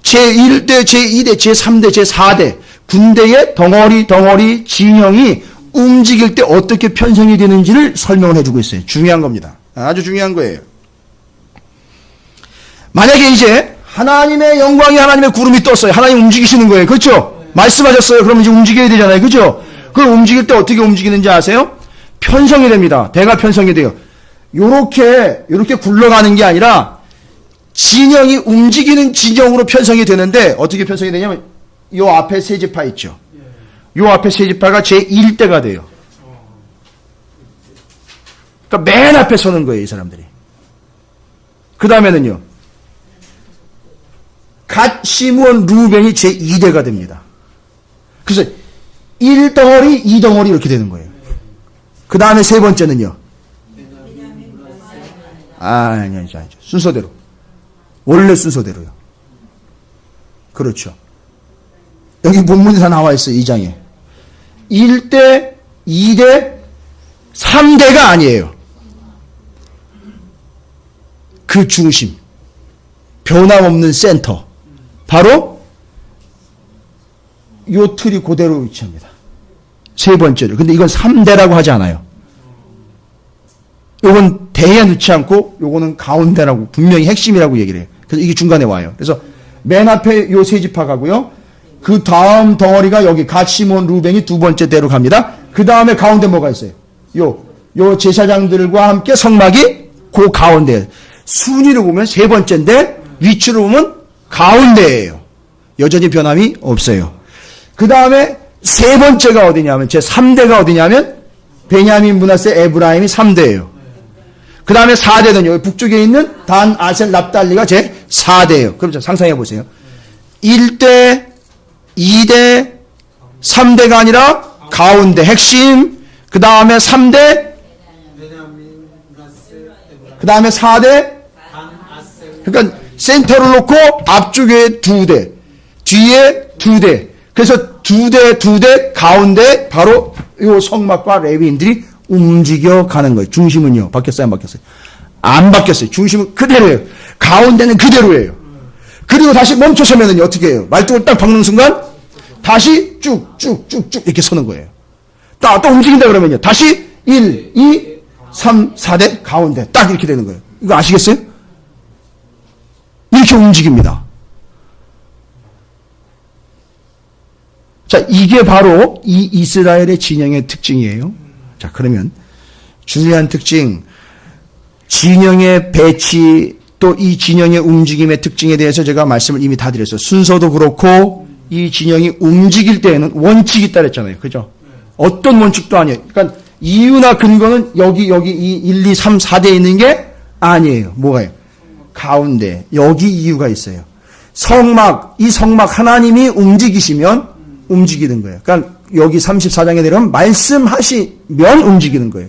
제1대, 제2대, 제3대, 제4대 군대의 덩어리 진영이 움직일 때 어떻게 편성이 되는지를 설명을 해주고 있어요. 중요한 겁니다. 아주 중요한 거예요. 만약에 이제 하나님의 영광이 하나님의 구름이 떴어요. 하나님 움직이시는 거예요. 그렇죠? 말씀하셨어요. 그럼 이제 움직여야 되잖아요. 그렇죠? 그걸 움직일 때 어떻게 움직이는지 아세요? 편성이 됩니다. 배가 편성이 돼요. 요렇게 굴러가는 게 아니라 진영이 움직이는 진영으로 편성이 되는데 어떻게 편성이 되냐면 요 앞에 세지파 있죠. 요 앞에 세지파가 제1대가 돼요. 그러니까 맨 앞에 서는 거예요, 이 사람들이. 그 다음에는요. 갓, 시므온, 루벤이 제2대가 됩니다. 그래서 1덩어리, 2덩어리 이렇게 되는 거예요. 그 다음에 세 번째는요. 아니, 순서대로. 원래 순서대로요. 그렇죠. 여기 본문에 다 나와 있어요, 2장에. 1대, 2대, 3대가 아니에요. 그 중심. 변함없는 센터. 바로 요 틀이 그대로 위치합니다. 세 번째로. 근데 이건 3대라고 하지 않아요. 요건 대에 넣지 않고 요거는 가운데라고 분명히 핵심이라고 얘기를 해요. 그래서 이게 중간에 와요. 그래서 맨 앞에 요 세 지파 가고요. 그 다음 덩어리가 여기 갓, 시므온, 루벤이 두 번째 대로 갑니다. 그 다음에 가운데 뭐가 있어요? 요 제사장들과 함께 성막이 그 가운데. 순위로 보면 세 번째인데 위치로 보면 가운데예요. 여전히 변함이 없어요. 그 다음에 세 번째가 어디냐면 제 3대가 어디냐면 베냐민, 므낫세, 에브라임이 3대예요. 그 다음에 4대는 여기 북쪽에 있는 단, 아셀, 납달리가 제 4대예요. 그럼 상상해 보세요. 1대, 2대, 3대가 아니라 가운데 핵심, 그 다음에 3대, 그 다음에 4대, 그러니까 센터를 놓고 앞쪽에 2대, 뒤에 2대. 그래서 2대 가운데 바로 이 성막과 레위인들이 움직여 가는 거예요. 중심은요. 바뀌었어요? 안 바뀌었어요? 안 바뀌었어요. 중심은 그대로예요. 가운데는 그대로예요. 그리고 다시 멈춰서면은요. 어떻게 해요? 말뚝을 딱 박는 순간 다시 쭉쭉쭉쭉 이렇게 서는 거예요. 또 움직인다 그러면요. 다시 1, 2, 3, 4대 가운데 딱 이렇게 되는 거예요. 이거 아시겠어요? 이렇게 움직입니다. 자, 이게 바로 이 이스라엘의 진영의 특징이에요. 자, 그러면 중요한 특징, 진영의 배치, 또 이 진영의 움직임의 특징에 대해서 제가 말씀을 이미 다 드렸어요. 순서도 그렇고 이 진영이 움직일 때에는 원칙이 있다 그랬잖아요. 그죠? 어떤 원칙도 아니에요. 그러니까 이유나 근거는 여기 이 1, 2, 3, 4대에 있는 게 아니에요. 뭐가요? 가운데. 여기 이유가 있어요. 이 성막 하나님이 움직이시면 움직이는 거예요. 그러니까 여기 34장에 내려오면 말씀하시면 움직이는 거예요.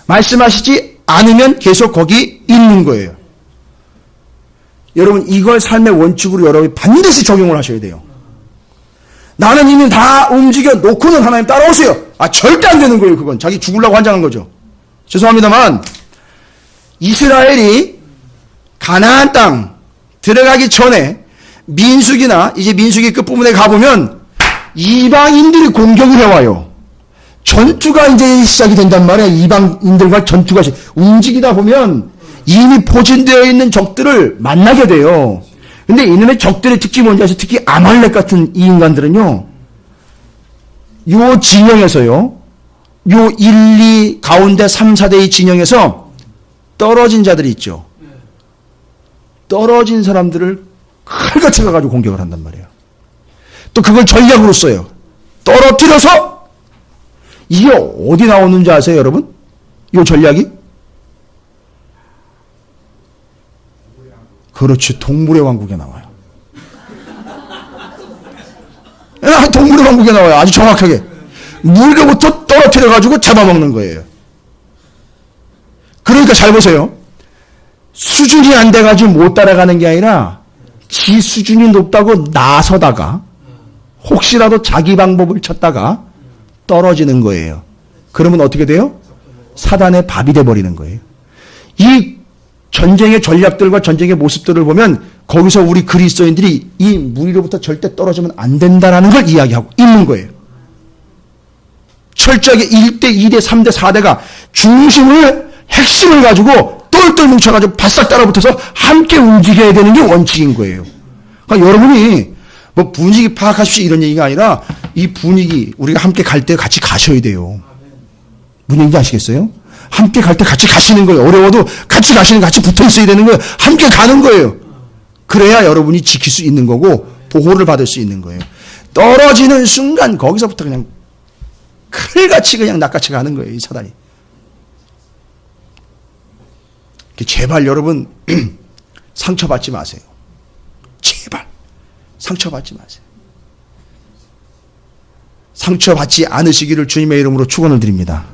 말씀하시지 않으면 계속 거기 있는 거예요. 여러분 이걸 삶의 원칙으로 여러분이 반드시 적용을 하셔야 돼요. 나는 이미 다 움직여 놓고는 하나님 따라오세요. 절대 안 되는 거예요. 그건 자기 죽으려고 환장한 거죠. 죄송합니다만 이스라엘이 가나안 땅 들어가기 전에 민수기나 이제 민수기 끝부분에 가보면 이방인들이 공격을 해와요. 전투가 이제 시작이 된단 말이야. 이방인들과 전투가 움직이다 보면 이미 포진되어 있는 적들을 만나게 돼요. 근데 이놈의 적들의 특징이 뭔지 아세요? 특히 아말렉 같은 이 인간들은요, 요 진영에서요, 요 1, 2 가운데 3, 4대의 진영에서 떨어진 자들이 있죠. 떨어진 사람들을 칼같이 가가지고 공격을 한단 말이에요. 또 그걸 전략으로 써요. 떨어뜨려서, 이게 어디 나오는지 아세요, 여러분? 요 전략이? 그렇지, 동물의 왕국에 나와요. 동물의 왕국에 나와요. 아주 정확하게. 물로부터 떨어뜨려가지고 잡아먹는 거예요. 그러니까 잘 보세요. 수준이 안 돼가지고 못 따라가는 게 아니라 지 수준이 높다고 나서다가 혹시라도 자기 방법을 찾다가 떨어지는 거예요. 그러면 어떻게 돼요? 사단의 밥이 돼버리는 거예요. 이 전쟁의 전략들과 전쟁의 모습들을 보면 거기서 우리 그리스도인들이 이 무리로부터 절대 떨어지면 안 된다는 걸 이야기하고 있는 거예요. 철저하게 1대, 2대, 3대, 4대가 중심을, 핵심을 가지고 똘똘 뭉쳐가지고 바싹 따라붙어서 함께 움직여야 되는 게 원칙인 거예요. 그러니까 여러분이 뭐 분위기 파악하십시오 이런 얘기가 아니라 이 분위기 우리가 함께 갈 때 같이 가셔야 돼요. 무슨 얘기인지 아시겠어요? 함께 갈 때 같이 가시는 거예요. 어려워도 같이 가시는, 같이 붙어 있어야 되는 거예요. 함께 가는 거예요. 그래야 여러분이 지킬 수 있는 거고 보호를 받을 수 있는 거예요. 떨어지는 순간 거기서부터 그냥 칼같이 그냥 낚아채 가는 거예요. 이 사단이. 제발 여러분 상처받지 마세요. 제발 상처받지 마세요. 상처받지 않으시기를 주님의 이름으로 축원을 드립니다.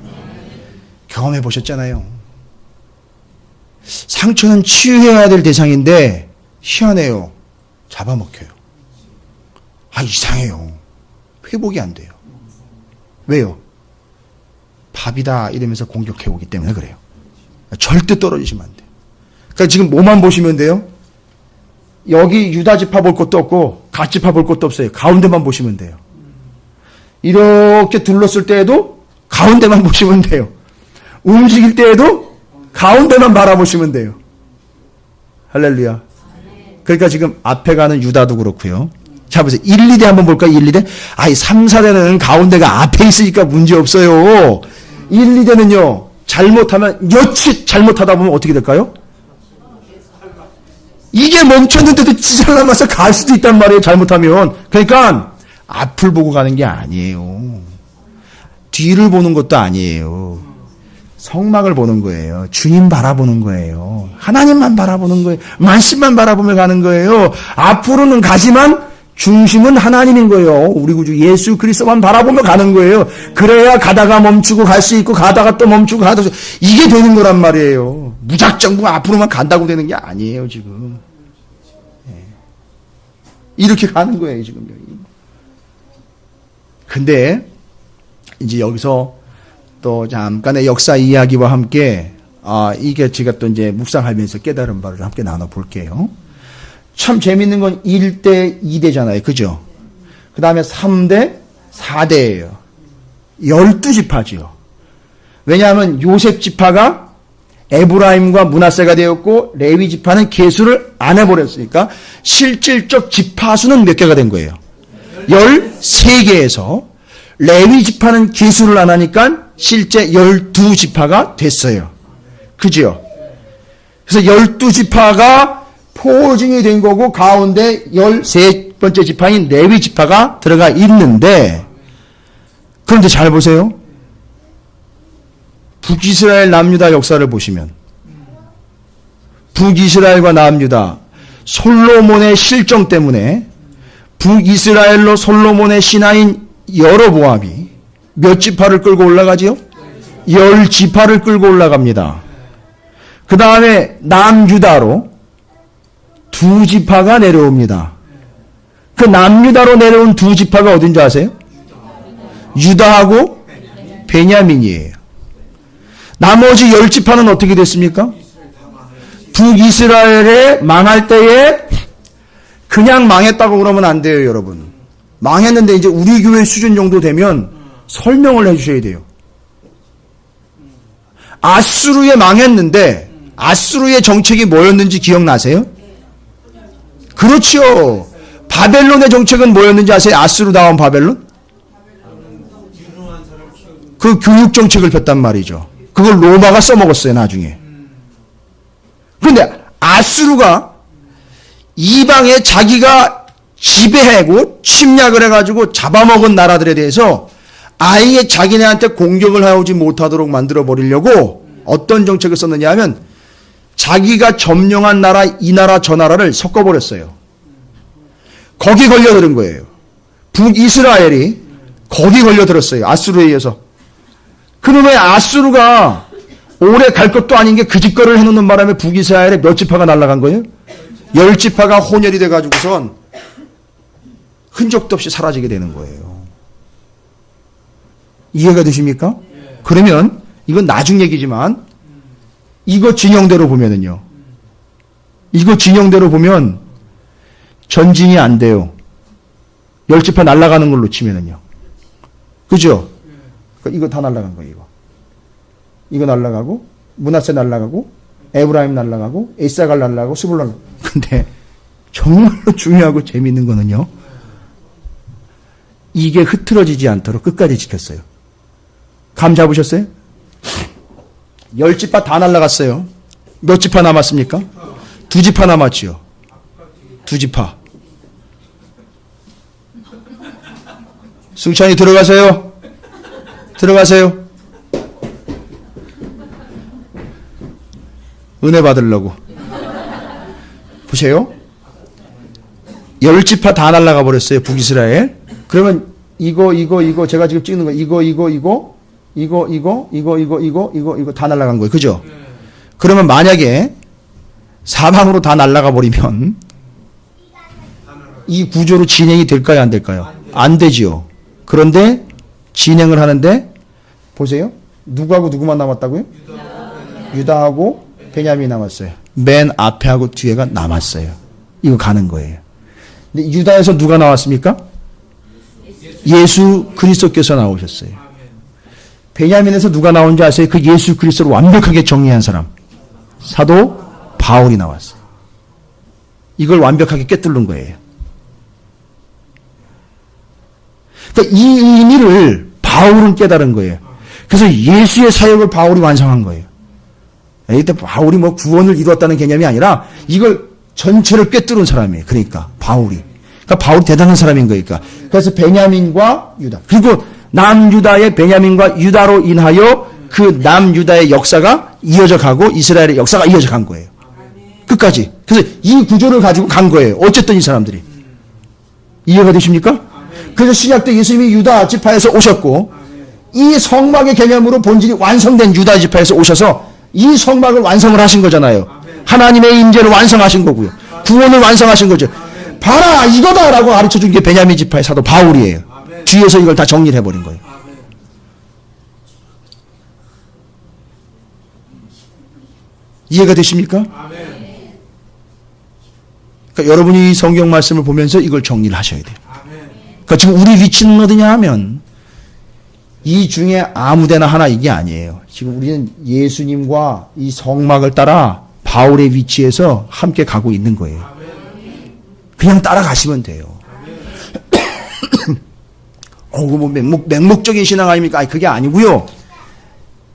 경험해 보셨잖아요. 상처는 치유해야 될 대상인데 희한해요. 잡아먹혀요. 아, 이상해요. 회복이 안 돼요. 왜요? 밥이다 이러면서 공격해 오기 때문에 그래요. 절대 떨어지시면 안 돼요. 그러니까 지금 뭐만 보시면 돼요? 여기 유다지파 볼 것도 없고 갓지파 볼 것도 없어요. 가운데만 보시면 돼요. 이렇게 둘렀을 때에도 가운데만 보시면 돼요. 움직일 때에도 가운데만 바라보시면 돼요. 할렐루야. 그러니까 지금 앞에 가는 유다도 그렇고요. 자, 보세요. 1, 2대 한번 볼까요? 1, 2대? 아이, 3, 4대는 가운데가 앞에 있으니까 문제 없어요. 1, 2대는요, 잘못하면, 여치 잘못하다 보면 어떻게 될까요? 이게 멈췄는데도 찌잘남아서 갈 수도 있단 말이에요, 잘못하면. 그러니까, 앞을 보고 가는 게 아니에요. 뒤를 보는 것도 아니에요. 성막을 보는 거예요. 주님 바라보는 거예요. 하나님만 바라보는 거예요. 말씀만 바라보며 가는 거예요. 앞으로는 가지만 중심은 하나님인 거예요. 우리 구주 예수 그리스도만 바라보며 가는 거예요. 그래야 가다가 멈추고 갈 수 있고 가다가 또 멈추고 가다가 이게 되는 거란 말이에요. 무작정 앞으로만 간다고 되는 게 아니에요 지금. 이렇게 가는 거예요 지금 여기. 근데 이제 여기서 또 잠깐의 역사 이야기와 함께 이게 제가 또 이제 묵상하면서 깨달은 바를 함께 나눠볼게요. 참 재밌는 건 1대, 2대잖아요. 그죠? 그 다음에 3대, 4대예요. 12지파지요. 왜냐하면 요셉 지파가 에브라임과 므낫세가 되었고 레위 지파는 계수를 안 해버렸으니까 실질적 지파수는 몇 개가 된 거예요? 13개에서 레위 지파는 계수를 안 하니까 실제 12지파가 됐어요. 그죠? 그래서 12지파가 포진이 된 거고 가운데 13번째 지파인 레위 지파가 들어가 있는데 그런데 잘 보세요. 북이스라엘 남유다 역사를 보시면 북이스라엘과 남유다 솔로몬의 실정 때문에 북이스라엘로 솔로몬의 신하인 여로보암이 몇 지파를 끌고 올라가지요? 10지파를 끌고 올라갑니다. 그 다음에 남유다로 2지파가 내려옵니다. 그 남유다로 내려온 2지파가 어딘지 아세요? 유다하고 베냐민이에요. 나머지 10지파는 어떻게 됐습니까? 북이스라엘에 망할 때에 그냥 망했다고 그러면 안 돼요, 여러분. 망했는데 이제 우리 교회 수준 정도 되면 설명을 해주셔야 돼요. 아수르에 망했는데 아수르의 정책이 뭐였는지 기억나세요? 그렇죠. 바벨론의 정책은 뭐였는지 아세요? 아수르다운 바벨론? 그 교육 정책을 폈단 말이죠. 그걸 로마가 써먹었어요, 나중에. 그런데 아수르가 이방에 자기가 지배하고 침략을 해가지고 잡아먹은 나라들에 대해서 아예 자기네한테 공격을 해오지 못하도록 만들어 버리려고 어떤 정책을 썼느냐 하면 자기가 점령한 나라, 이 나라, 저 나라를 섞어버렸어요. 거기 걸려들은 거예요. 북이스라엘이 거기 걸려들었어요. 아수르에 의해서. 그러면 아수르가 오래 갈 것도 아닌 게 그 짓거리를 해놓는 바람에 북이스라엘에 몇 지파가 날아간 거예요? 10지파가 혼혈이 돼가지고선 흔적도 없이 사라지게 되는 거예요. 이해가 되십니까? 그러면 이건 나중 얘기지만 이거 진영대로 보면은요. 이거 진영대로 보면 전진이 안 돼요. 10지파 날아가는 걸로 치면은요. 그죠? 이거 다 날아간 거예요, 이거. 이거 날아가고, 므낫세 날아가고, 에브라임 날아가고, 에사갈 날아가고, 스불론. 근데 정말로 중요하고 재미있는 거는요. 이게 흐트러지지 않도록 끝까지 지켰어요. 감 잡으셨어요? 10지파 다 날아갔어요. 몇 지파 남았습니까? 2지파 남았지요. 2지파. 승찬이 들어가세요. 들어가세요. 은혜 받으려고. 보세요. 10지파 다 날아가 버렸어요. 북이스라엘. 그러면 이거 제가 지금 찍는 거 이거 다 날아간 거예요. 그죠? 그러면 만약에 사방으로 다 날아가 버리면 이 구조로 진행이 될까요? 안 될까요? 안 되지요. 그런데 진행을 하는데 보세요. 누구하고 누구만 남았다고요? 유다하고 베냐민이 남았어요. 맨 앞에하고 뒤에가 남았어요. 이거 가는 거예요. 근데 유다에서 누가 나왔습니까? 예수 그리스도께서 나오셨어요. 베냐민에서 누가 나온지 아세요? 그 예수 그리스도를 완벽하게 정리한 사람. 사도 바울이 나왔어요. 이걸 완벽하게 꿰뚫는 거예요. 그러니까 이 의미를 바울은 깨달은 거예요. 그래서 예수의 사역을 바울이 완성한 거예요. 이때 바울이 뭐 구원을 이루었다는 개념이 아니라 이걸 전체를 꿰뚫은 사람이에요. 그러니까 바울이. 그러니까 바울이 대단한 사람인 거니까. 그래서 베냐민과 유다. 그리고 남유다의 베냐민과 유다로 인하여 그 남유다의 역사가 이어져 가고 이스라엘의 역사가 이어져 간 거예요. 끝까지. 그래서 이 구조를 가지고 간 거예요. 어쨌든 이 사람들이. 이해가 되십니까? 그래서 신약 때 예수님이 유다 지파에서 오셨고 이 성막의 개념으로 본질이 완성된 유다 지파에서 오셔서 이 성막을 완성을 하신 거잖아요. 하나님의 임재를 완성하신 거고요. 구원을 완성하신 거죠. 봐라 이거다라고 가르쳐준 게 베냐민 지파의 사도 바울이에요. 뒤에서 이걸 다 정리를 해버린 거예요. 이해가 되십니까? 그러니까 여러분이 성경 말씀을 보면서 이걸 정리를 하셔야 돼요. 그러니까 지금 우리 위치는 어디냐 하면 이 중에 아무데나 하나 이게 아니에요. 지금 우리는 예수님과 이 성막을 따라 바울의 위치에서 함께 가고 있는 거예요. 그냥 따라가시면 돼요. 뭐 맹목적인 신앙 아닙니까? 아니, 그게 아니고요.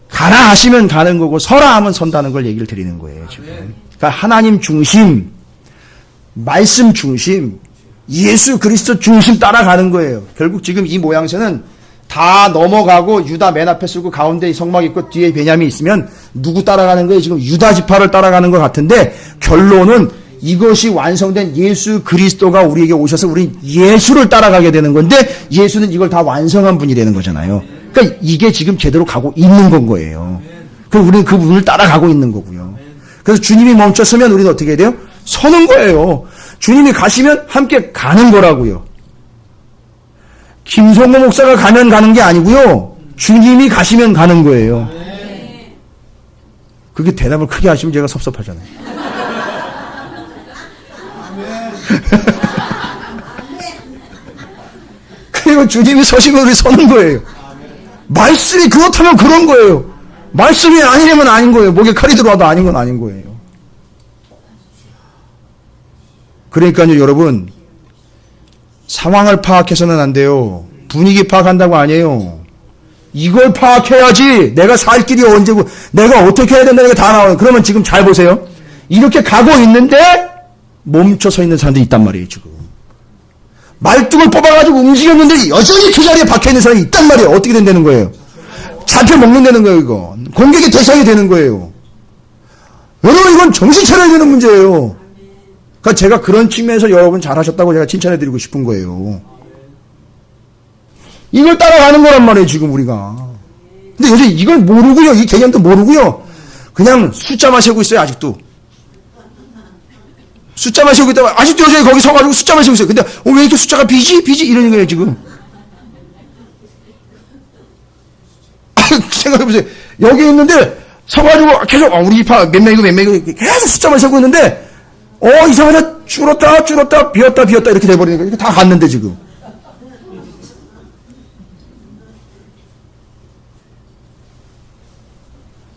가라 하시면 가는 거고 서라 하면 선다는 걸 얘기를 드리는 거예요. 지금. 그러니까 하나님 중심, 말씀 중심, 예수 그리스도 중심 따라가는 거예요. 결국 지금 이 모양새는 다 넘어가고 유다 맨 앞에 쓰고 가운데 이 성막 있고 뒤에 베냐민이 있으면 누구 따라가는 거예요? 지금 유다 지파를 따라가는 것 같은데 결론은 이것이 완성된 예수 그리스도가 우리에게 오셔서 우리 예수를 따라가게 되는 건데 예수는 이걸 다 완성한 분이 되는 거잖아요. 그러니까 이게 지금 제대로 가고 있는 건 거예요. 그럼 우리는 그 분을 따라가고 있는 거고요. 그래서 주님이 멈췄으면 우리는 어떻게 해야 돼요? 서는 거예요. 주님이 가시면 함께 가는 거라고요. 김성모 목사가 가면 가는 게 아니고요. 주님이 가시면 가는 거예요. 그게 대답을 크게 하시면 제가 섭섭하잖아요. 그리고 주님이 서시면 우리 서는 거예요. 말씀이 그렇다면 그런 거예요. 말씀이 아니라면 아닌 거예요. 목에 칼이 들어와도 아닌 건 아닌 거예요. 그러니까요, 여러분, 상황을 파악해서는 안 돼요. 분위기 파악한다고 아니에요. 이걸 파악해야지 내가 살 길이 언제고 내가 어떻게 해야 된다는 게 다 나와요. 그러면 지금 잘 보세요. 이렇게 가고 있는데 멈춰 서 있는 사람들이 있단 말이에요. 지금 말뚝을 뽑아가지고 움직였는데 여전히 그 자리에 박혀있는 사람이 있단 말이에요. 어떻게 된다는 거예요? 잡혀먹는다는 거예요. 이거 공격의 대상이 되는 거예요. 여러분, 이건 정신 차려야 되는 문제예요. 그러니까 제가 그런 측면에서 여러분 잘하셨다고 제가 칭찬해드리고 싶은 거예요. 이걸 따라가는 거란 말이에요, 지금 우리가. 근데 요새 이걸 모르고요, 이 개념도 모르고요, 그냥 숫자만 세고 있어요, 아직도. 숫자만 세고 있다가, 아직도 요새 거기 서가지고 숫자만 세고 있어요. 근데, 왜 이렇게 숫자가 비지? 이러는 거예요, 지금. 생각해보세요. 여기 있는데, 서가지고 계속, 우리 집파 몇 명이고, 계속 숫자만 세고 있는데, 이상하다, 줄었다, 비었다, 이렇게 돼버리는 거예요. 다 갔는데, 지금.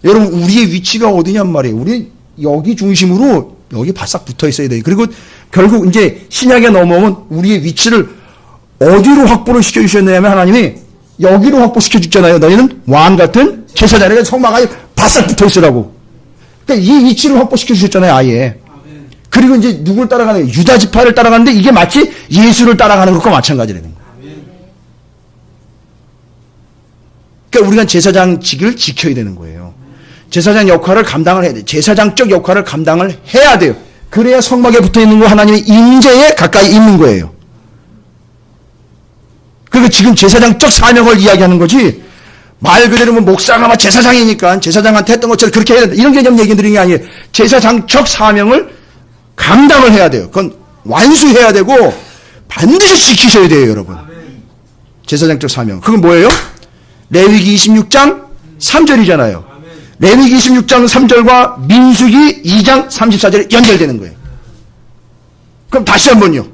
여러분, 우리의 위치가 어디냔 말이에요. 우리 여기 중심으로 여기 바싹 붙어 있어야 돼요. 그리고 결국 이제 신약에 넘어오면 우리의 위치를 어디로 확보를 시켜주셨냐면 하나님이 여기로 확보시켜 주잖아요. 너희는 왕 같은 제사장에게 성막에 바싹 붙어 있으라고. 그러니까 이 위치를 확보시켜 주셨잖아요, 아예. 그리고 이제 누굴 따라가는 거예요? 유다 지파를 따라가는데 이게 마치 예수를 따라가는 것과 마찬가지라는 거예요. 그러니까 우리가 제사장직을 지켜야 되는 거예요. 제사장 역할을 감당을 해야 돼요. 제사장적 역할을 감당을 해야 돼요. 그래야 성막에 붙어있는 거 하나님의 임재에 가까이 있는 거예요. 그리고 지금 제사장적 사명을 이야기하는 거지, 말 그대로 목사가 막 제사장이니까 제사장한테 했던 것처럼 그렇게 해야 된다, 이런 개념 얘기 드리는 게 아니에요. 제사장적 사명을 감당을 해야 돼요. 그건 완수해야 되고 반드시 지키셔야 돼요, 여러분. 제사장적 사명. 그건 뭐예요? 레위기 26장 3절이잖아요. 레위기 26장 3절과 민수기 2장 34절에 연결되는 거예요. 그럼 다시 한번요.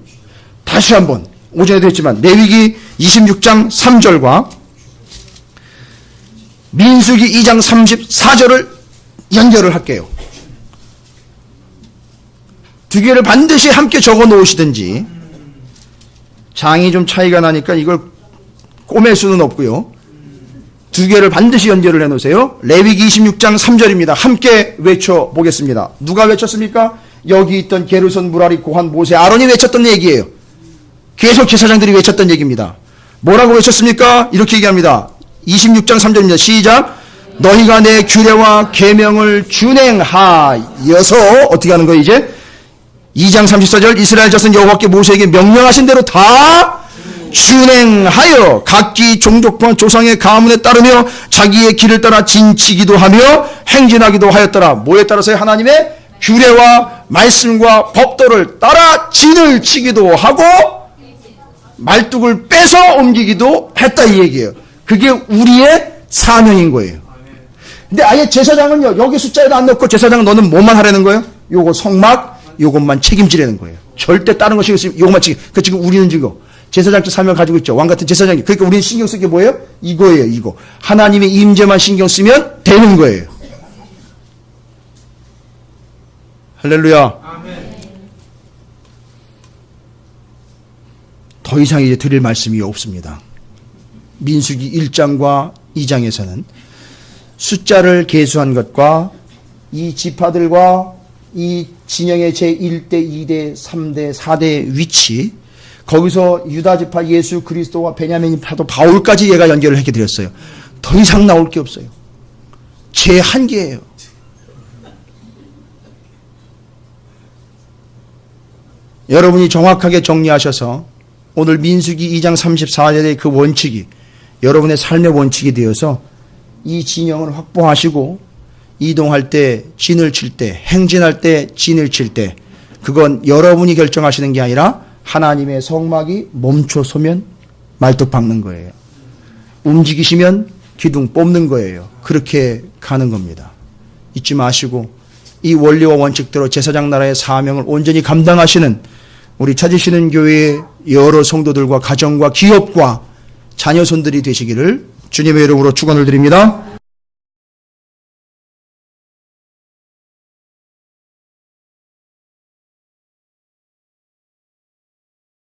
다시 한번. 오전에도 했지만 레위기 26장 3절과 민수기 2장 34절을 연결을 할게요. 두 개를 반드시 함께 적어 놓으시든지, 장이 좀 차이가 나니까 이걸 꼬맬 수는 없고요. 두 개를 반드시 연결을 해놓으세요. 레위기 26장 3절입니다. 함께 외쳐보겠습니다. 누가 외쳤습니까? 여기 있던 게르손, 무라리, 고한, 모세, 아론이 외쳤던 얘기예요. 계속 제사장들이 외쳤던 얘기입니다. 뭐라고 외쳤습니까? 이렇게 얘기합니다. 26장 3절입니다. 시작. 너희가 내 규례와 계명을 준행하여서, 어떻게 하는 거예요 이제? 2장 34절, 이스라엘 자손 여호와께 모세에게 명령하신 대로 다 준행하여 각기 종족과 조상의 가문에 따르며 자기의 길을 따라 진치기도 하며 행진하기도 하였더라. 뭐에 따라서요? 하나님의 규례와 말씀과 법도를 따라 진을 치기도 하고 말뚝을 빼서 옮기기도 했다, 이 얘기예요. 그게 우리의 사명인 거예요. 근데 아예 제사장은요, 여기 숫자에도 안 넣고 제사장은 너는 뭐만 하라는 거예요? 요거 성막, 요것만 책임지라는 거예요. 절대 다른 거 신경 쓰면 요것만 책임. 그 지금 우리는 지금 제사장적 사명을 가지고 있죠. 왕 같은 제사장이. 그러니까 우리는 신경 쓸 게 뭐예요? 이거예요, 이거. 하나님의 임재만 신경 쓰면 되는 거예요. 할렐루야. 아멘. 더 이상 이제 드릴 말씀이 없습니다. 민수기 1장과 2장에서는 숫자를 계수한 것과 이 지파들과 이 진영의 제1대, 2대, 3대, 4대 위치, 거기서 유다 지파 예수 그리스도와 베냐민 파도 바울까지 얘가 연결을 해게 드렸어요. 더 이상 나올 게 없어요. 제 한계예요. 여러분이 정확하게 정리하셔서 오늘 민수기 2장 34절의 그 원칙이 여러분의 삶의 원칙이 되어서 이 진영을 확보하시고 이동할 때 진을 칠 때, 행진할 때 진을 칠 때, 그건 여러분이 결정하시는 게 아니라 하나님의 성막이 멈춰서면 말뚝 박는 거예요. 움직이시면 기둥 뽑는 거예요. 그렇게 가는 겁니다. 잊지 마시고 이 원리와 원칙대로 제사장 나라의 사명을 온전히 감당하시는 우리 찾으시는 교회의 여러 성도들과 가정과 기업과 자녀손들이 되시기를 주님의 이름으로 축원을 드립니다.